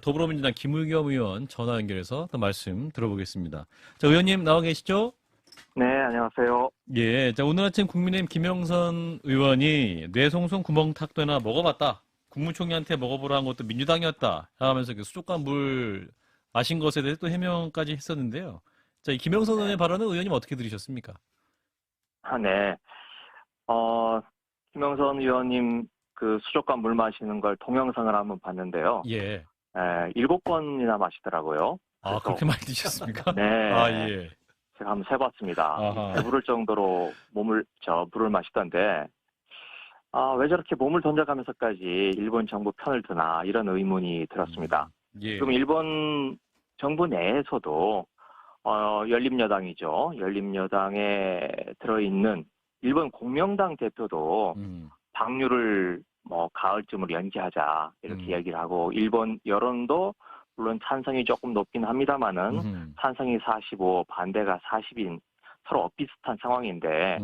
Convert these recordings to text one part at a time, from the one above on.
더불어민주당 김의겸 의원 전화 연결해서 더 말씀 들어보겠습니다. 자, 의원님 나와 계시죠? 네, 안녕하세요. 예, 자, 오늘 아침 국민의힘 김영선 의원이 뇌송송 구멍탁도나 먹어봤다. 국무총리한테 먹어보라 한 것도 민주당이었다. 하면서 수족관 물 마신 것에 대해서 또 해명까지 했었는데요. 자, 이 김영선 의원의 발언은 의원님 어떻게 들으셨습니까? 네. 김영선 의원님 그 수족관 물 마시는 걸 동영상을 한번 봤는데요. 예. 7번이나 마시더라고요. 아, 그렇게 많이 드셨습니까? 네. 아, 예. 제가 한번 세봤습니다. 아하. 배부를 정도로 물을 마시던데, 왜 저렇게 몸을 던져가면서까지 일본 정부 편을 드나, 이런 의문이 들었습니다. 예. 지금 일본 정부 내에서도, 열린여당이죠. 열린여당에 들어있는 일본 공명당 대표도 방류를 가을쯤으로 연기하자, 이렇게 이야기를 하고, 일본 여론도 물론 찬성이 조금 높긴 합니다만은 찬성이 45, 반대가 40인 서로 엇비슷한 상황인데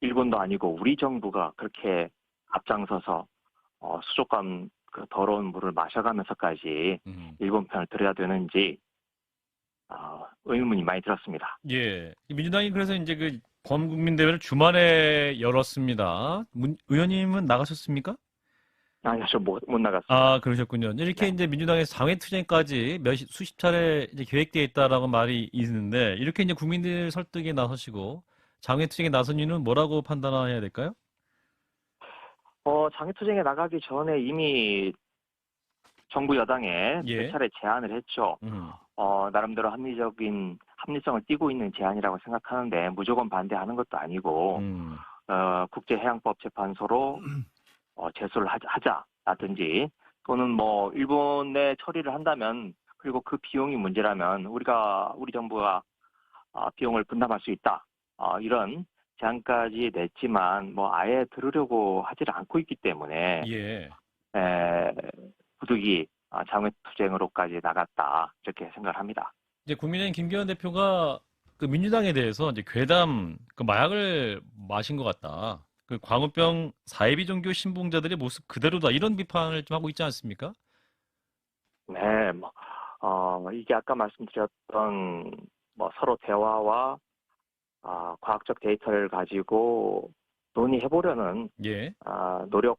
일본도 아니고 우리 정부가 그렇게 앞장서서 수족관 그 더러운 물을 마셔가면서까지 일본 편을 들어야 되는지 의문이 많이 들었습니다. 예. 민주당이 그래서 이제 그 범국민대회를 주말에 열었습니다. 의원님은 나가셨습니까? 아니요, 저 못 나갔습니다. 아, 그러셨군요. 이렇게 네. 이제 민주당에서 장외투쟁까지 수십 차례 이제 계획되어 있다라고 말이 있는데, 이렇게 이제 국민들 설득에 나서시고, 장외투쟁에 나선 이유는 뭐라고 판단해야 될까요? 장외투쟁에 나가기 전에 이미 정부 여당에 예. 몇 차례 제안을 했죠. 나름대로 합리성을 띠고 있는 제안이라고 생각하는데, 무조건 반대하는 것도 아니고, 국제해양법재판소로 제소를 하자라든지, 또는 일본에 처리를 한다면, 그리고 그 비용이 문제라면, 우리 정부가 비용을 분담할 수 있다. 이런 제안까지 냈지만, 아예 들으려고 하지를 않고 있기 때문에, 예. 부득이 장외투쟁으로까지 나갔다. 이렇게 생각을 합니다. 이제 국민의힘 김기현 대표가 그 민주당에 대해서 이제 괴담, 그 마약을 마신 것 같다. 그 광우병 사이비 종교 신봉자들의 모습 그대로다. 이런 비판을 좀 하고 있지 않습니까? 네, 이게 아까 말씀드렸던 서로 대화와 과학적 데이터를 가지고 논의해보려는 예. 노력을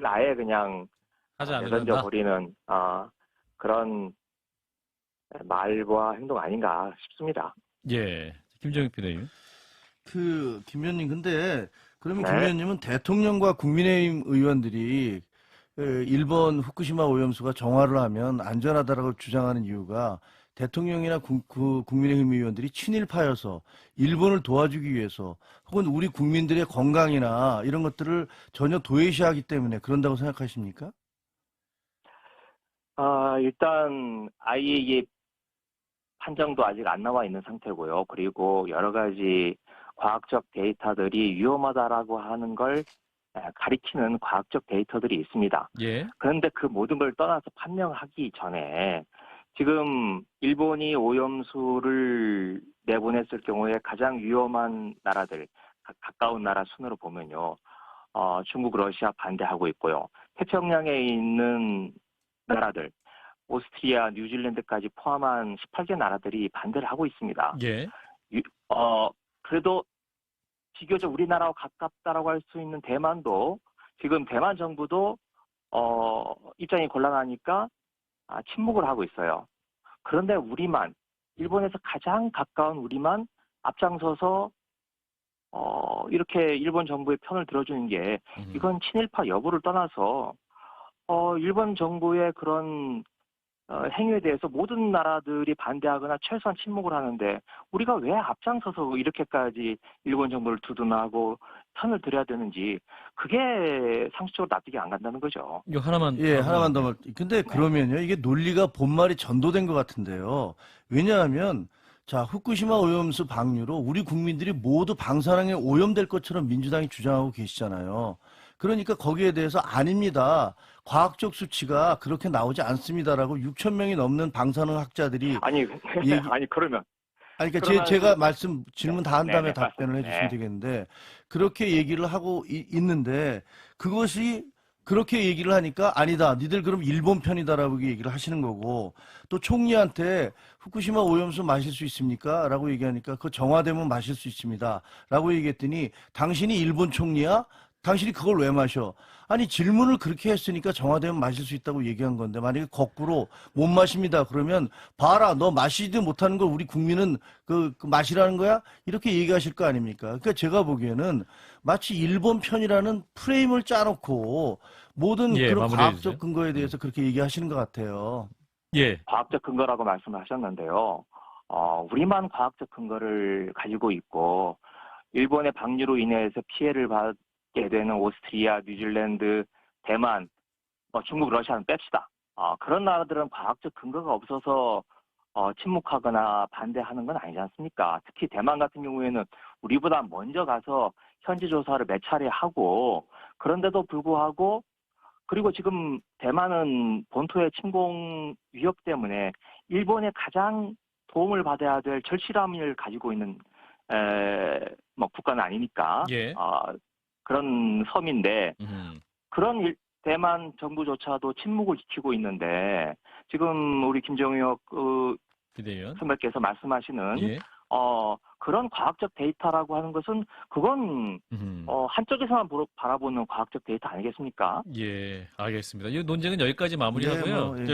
아예 그냥 하지 않는다. 내던져버리는 그런 말과 행동 아닌가 싶습니다. 예. 김정익 비대위원. 김 의원님, 근데, 그러면 네. 김 의원님은 대통령과 국민의힘 의원들이 일본 후쿠시마 오염수가 정화를 하면 안전하다라고 주장하는 이유가 대통령이나 국민의힘 의원들이 친일파여서 일본을 도와주기 위해서 혹은 우리 국민들의 건강이나 이런 것들을 전혀 도외시하기 때문에 그런다고 생각하십니까? 일단 IAEA 판정도 아직 안 나와 있는 상태고요. 그리고 여러 가지 과학적 데이터들이 위험하다라고 하는 걸 가리키는 과학적 데이터들이 있습니다. 예. 그런데 그 모든 걸 떠나서 판명하기 전에 지금 일본이 오염수를 내보냈을 경우에 가장 위험한 나라들, 가까운 나라 순으로 보면요. 중국, 러시아 반대하고 있고요. 태평양에 있는 나라들, 오스트리아, 뉴질랜드까지 포함한 18개 나라들이 반대를 하고 있습니다. 예. 그래도 비교적 우리나라와 가깝다라고 할 수 있는 대만도 지금 대만 정부도 입장이 곤란하니까 침묵을 하고 있어요. 그런데 우리만, 일본에서 가장 가까운 우리만 앞장서서 이렇게 일본 정부의 편을 들어주는 게 이건 친일파 여부를 떠나서 일본 정부의 그런 행위에 대해서 모든 나라들이 반대하거나 최소한 침묵을 하는데 우리가 왜 앞장서서 이렇게까지 일본 정부를 두둔하고 편을 들여야 되는지 그게 상식적으로 납득이 안 간다는 거죠. 이거 하나만. 예, 하나만 더. 근데 그러면요, 이게 논리가 본말이 전도된 것 같은데요. 왜냐하면, 자, 후쿠시마 오염수 방류로 우리 국민들이 모두 방사능에 오염될 것처럼 민주당이 주장하고 계시잖아요. 그러니까 거기에 대해서 아닙니다. 과학적 수치가 그렇게 나오지 않습니다라고 6천 명이 넘는 방사능 학자들이 아니 그러면 그러니까 제가 질문 다 한 다음에 네, 답변을 맞습니다. 해주시면 되겠는데 그렇게 얘기를 하고 있는데 그것이 그렇게 얘기를 하니까 아니다. 니들 그럼 일본 편이다라고 얘기를 하시는 거고 또 총리한테 후쿠시마 오염수 마실 수 있습니까? 라고 얘기하니까 그 정화되면 마실 수 있습니다. 라고 얘기했더니 당신이 일본 총리야? 당신이 그걸 왜 마셔? 아니 질문을 그렇게 했으니까 정화되면 마실 수 있다고 얘기한 건데 만약에 거꾸로 못 마십니다. 그러면 봐라 너 마시지도 못하는 걸 우리 국민은 그 마시라는 거야? 이렇게 얘기하실 거 아닙니까? 그러니까 제가 보기에는 마치 일본 편이라는 프레임을 짜놓고 모든 예, 그런 마무리해 과학적 주세요. 근거에 대해서 그렇게 얘기하시는 것 같아요. 예. 과학적 근거라고 말씀하셨는데요. 우리만 과학적 근거를 가지고 있고 일본의 방류로 인해서 피해를 받게 되는 오스트리아, 뉴질랜드, 대만, 중국, 러시아는 뺍시다. 그런 나라들은 과학적 근거가 없어서 침묵하거나 반대하는 건 아니지 않습니까? 특히 대만 같은 경우에는 우리보다 먼저 가서 현지 조사를 몇 차례 하고 그런데도 불구하고 그리고 지금 대만은 본토의 침공 위협 때문에 일본의 가장 도움을 받아야 될 절실함을 가지고 있는 국가는 아니니까 예. 그런 섬인데 음. 그런 대만 정부조차도 침묵을 지키고 있는데 지금 우리 김정혁 비대위원. 선배께서 말씀하시는 예. 그런 과학적 데이터라고 하는 것은 그건 음. 한쪽에서만 바라보는 과학적 데이터 아니겠습니까? 예, 알겠습니다. 이 논쟁은 여기까지 마무리하고요. 네, 뭐, 예.